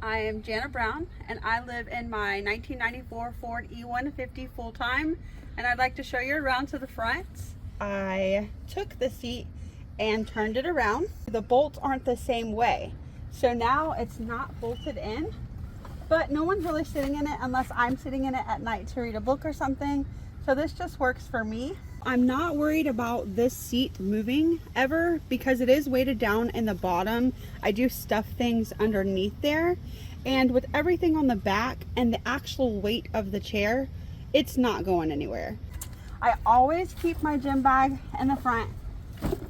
I am Janna Brown and I live in my 1994 Ford E150 full-time, and I'd like to show you around to the front. I took the seat and turned it around. The bolts aren't the same way, so now it's not bolted in, but no one's really sitting in it unless I'm sitting in it at night to read a book or something. So this just works for me. I'm not worried about this seat moving ever because it is weighted down in the bottom. I do stuff things underneath there, and with everything on the back and the actual weight of the chair, it's not going anywhere. I always keep my gym bag in the front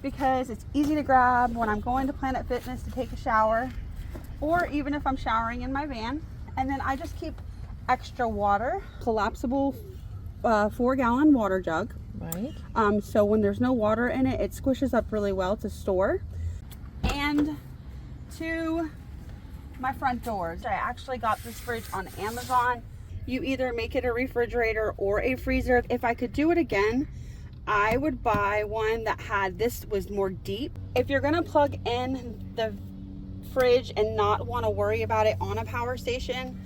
because it's easy to grab when I'm going to Planet Fitness to take a shower, or even if I'm showering in my van. And then I just keep extra water, collapsible 4-gallon water jug. Right. So when there's no water in it, it squishes up really well to store. And to my front doors, I actually got this fridge on Amazon. You either make it a refrigerator or a freezer. If I could do it again, I would buy one that had, this was more deep. If you're gonna plug in the fridge and not want to worry about it on a power station,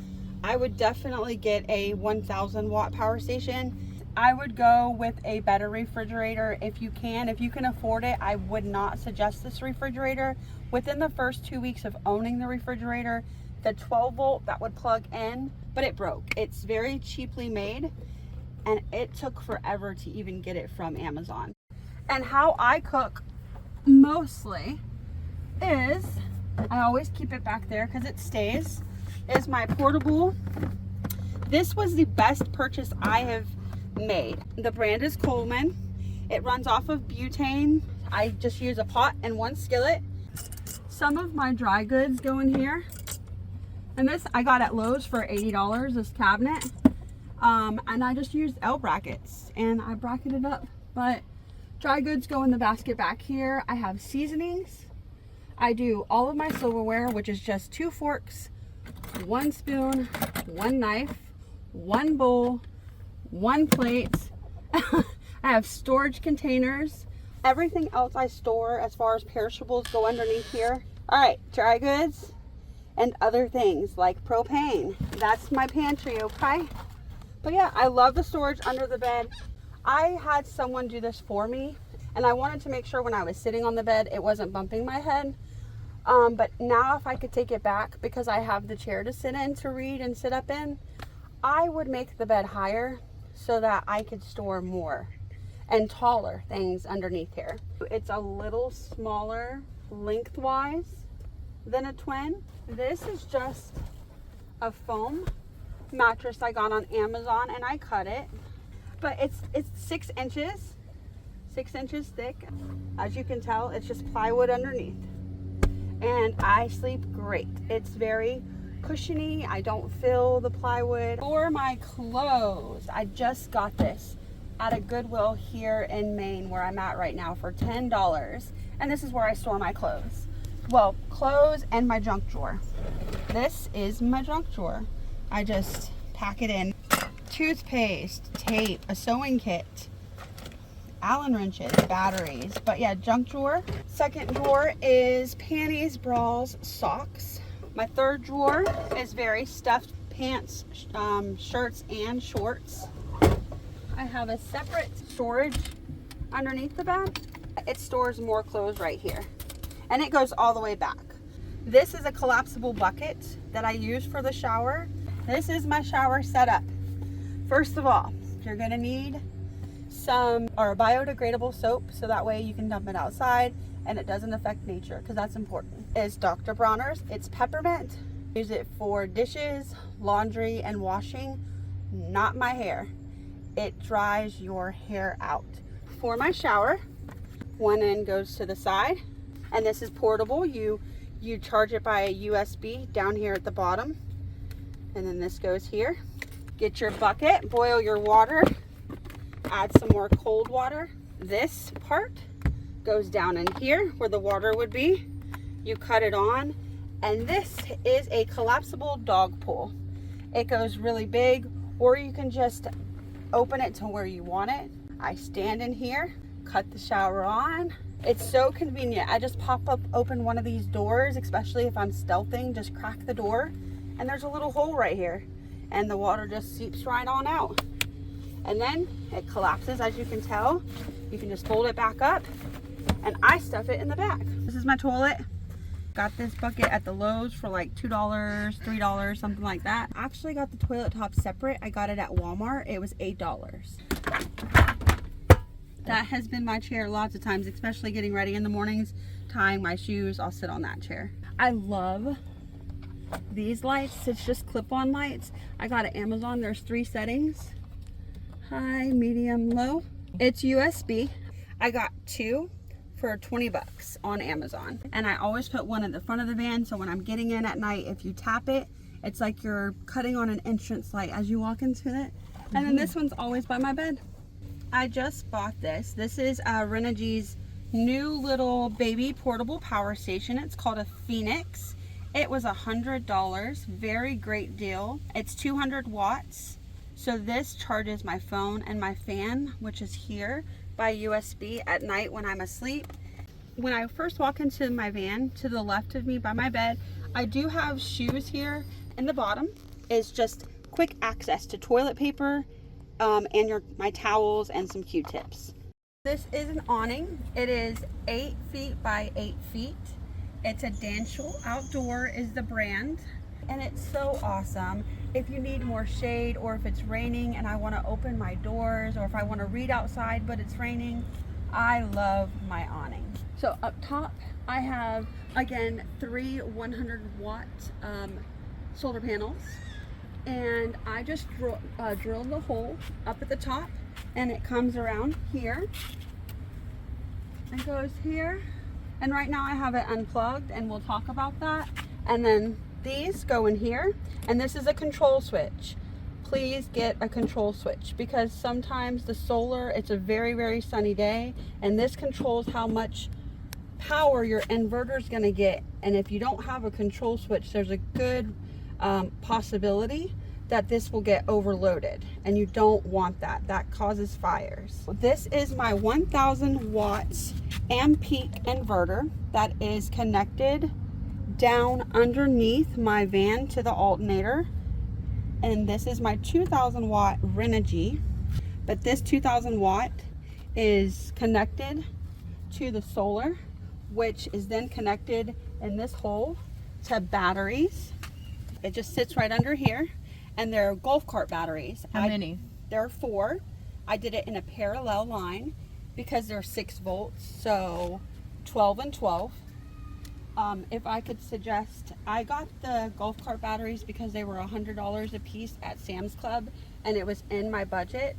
I would definitely get a 1000 watt power station. I would go with a better refrigerator if you can. If you can afford it, I would not suggest this refrigerator. Within the first 2 weeks of owning the refrigerator, the 12 volt that would plug in, but it broke. It's very cheaply made and it took forever to even get it from Amazon. And how I cook mostly is, I always keep it back there because it stays, is my portable. This was the best purchase I have made. The brand is Coleman. It runs off of butane. I just use a pot and one skillet. Some of my dry goods go in here. And this I got at Lowe's for $80, this cabinet. And I just used L brackets and I bracketed up. But dry goods go in the basket back here. I have seasonings. I do all of my silverware, which is just 2 forks, 1 spoon, 1 knife, 1 bowl, 1 plate. I have storage containers. Everything else I store as far as perishables go underneath here. All right, dry goods and other things like propane. That's my pantry, okay? But yeah, I love the storage under the bed. I had someone do this for me, and I wanted to make sure when I was sitting on the bed, it wasn't bumping my head. But now if I could take it back, because I have the chair to sit in to read and sit up in, I would make the bed higher so that I could store more and taller things underneath here. It's a little smaller lengthwise than a twin. This is just a foam mattress I got on Amazon and I cut it, but it's 6 inches thick. As you can tell, it's just plywood underneath, and I sleep great. It's very cushiony. I don't feel the plywood. For my clothes, I just got this at a Goodwill here in Maine, where I'm at right now, for $10, and this is where I store my clothes. Well, clothes and my junk drawer. This is my junk drawer. I just pack it in. Toothpaste, tape, a sewing kit, Allen wrenches, batteries. But yeah, junk drawer. Second drawer is panties, bras, socks. My third drawer is very stuffed pants, shirts, and shorts. I have a separate storage underneath the bed. It stores more clothes right here, and it goes all the way back. This is a collapsible bucket that I use for the shower. This is my shower setup. First of all, you're gonna need some biodegradable soap, so that way you can dump it outside and it doesn't affect nature, because that's important. It's Dr. Bronner's. It's peppermint. Use it for dishes, laundry, and washing, not my hair. It dries your hair out. For my shower, one end goes to the side, and this is portable. You charge it by a USB down here at the bottom, and then this goes here. Get your bucket, boil your water, add some more cold water. This part goes down in here where the water would be. You cut it on, and this is a collapsible dog pool. It goes really big, or you can just open it to where you want it. I stand in here, cut the shower on. It's so convenient. I just open one of these doors, especially if I'm stealthing, just crack the door and there's a little hole right here, and the water just seeps right on out. And then it collapses, as you can tell. You can just fold it back up, and I stuff it in the back. This is my toilet. Got this bucket at the Lowe's for like $2, $3, something like that. I actually got the toilet top separate. I got it at Walmart. It was $8. That has been my chair lots of times, especially getting ready in the mornings, tying my shoes. I'll sit on that chair. I love these lights. It's just clip-on lights. I got it at Amazon. There's 3 settings: high, medium, low. It's USB. I got 2 for 20 bucks on Amazon, and I always put one at the front of the van, so when I'm getting in at night, if you tap it, it's like you're cutting on an entrance light as you walk into it. And then this one's always by my bed. I just bought this. This is Renogy's new little baby portable power station. It's called a Phoenix. It was $100. Very great deal. It's 200 watts. So this charges my phone and my fan, which is here, by USB at night when I'm asleep. When I first walk into my van, to the left of me by my bed, I do have shoes here. In the bottom is just quick access to toilet paper, and my towels and some Q-tips. This is an awning. It is 8 feet by 8 feet. It's a Danshell Outdoor is the brand, and it's so awesome. If you need more shade, or if it's raining and I want to open my doors, or if I want to read outside but it's raining, I love my awning. So up top I have, again, 3 100-watt solar panels. And I just drilled the hole up at the top, and it comes around here and goes here. And right now I have it unplugged, and we'll talk about that. And then these go in here, and this is a control switch. Please get a control switch, because sometimes the solar, it's a very, very sunny day, and this controls how much power your inverter is going to get. And if you don't have a control switch, there's a good possibility that this will get overloaded, and you don't want that. That causes fires. This is my 1000 watts Ampeak inverter that is connected down underneath my van to the alternator. And this is my 2000 watt Renogy, but this 2000 watt is connected to the solar, which is then connected in this hole to batteries. It just sits right under here, and they're golf cart batteries. How many? There are 4. I did it in a parallel line because they're 6 volts, so 12 and 12. If I could suggest, I got the golf cart batteries because they were $100 a piece at Sam's Club, and it was in my budget.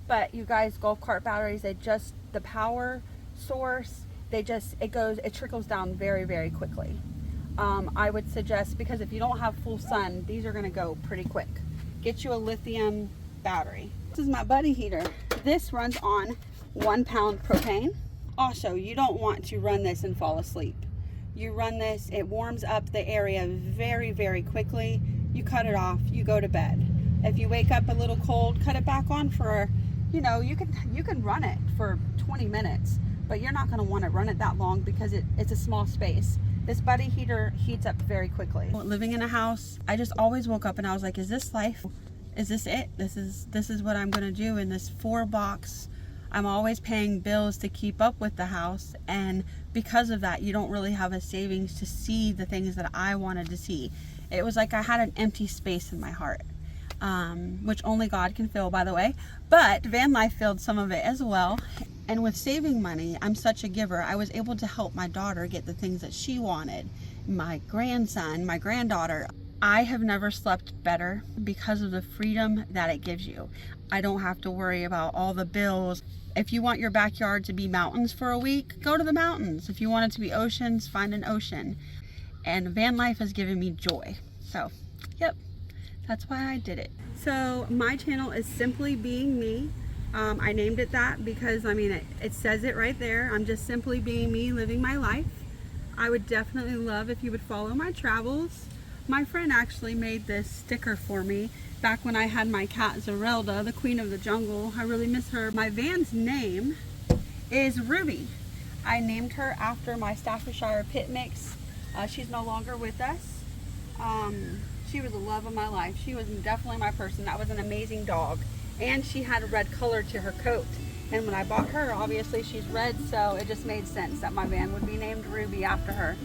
But you guys, golf cart batteries, the power source, it trickles down very, very quickly. I would suggest, because if you don't have full sun, these are going to go pretty quick. Get you a lithium battery. This is my buddy heater. This runs on 1 pound propane. Also, you don't want to run this and fall asleep. You run this, it warms up the area very, very quickly. You cut it off, you go to bed. If you wake up a little cold, cut it back on for, you can run it for 20 minutes, but you're not going to want to run it that long because it's a small space. This buddy heater heats up very quickly. Living in a house, I just always woke up and I was like, is this life? Is this it? This is what I'm gonna do in this 4 box. I'm always paying bills to keep up with the house, and because of that, you don't really have a savings to see the things that I wanted to see. It was like I had an empty space in my heart, which only God can fill, by the way. But van life filled some of it as well. And with saving money, I'm such a giver. I was able to help my daughter get the things that she wanted. My grandson, my granddaughter. I have never slept better because of the freedom that it gives you. I don't have to worry about all the bills. If you want your backyard to be mountains for a week, go to the mountains. If you want it to be oceans, find an ocean. And van life has given me joy. So, yep, that's why I did it. So my channel is Simply Being Me. I named it that because, I mean, it says it right there. I'm just simply being me, living my life. I would definitely love if you would follow my travels. My friend actually made this sticker for me back when I had my cat Zerelda, the queen of the jungle. I really miss her. My van's name is Ruby. I named her after my Staffordshire pit mix. She's no longer with us. She was the love of my life. She was definitely my person. That was an amazing dog. And she had a red color to her coat. And when I bought her, obviously she's red, so it just made sense that my van would be named Ruby after her.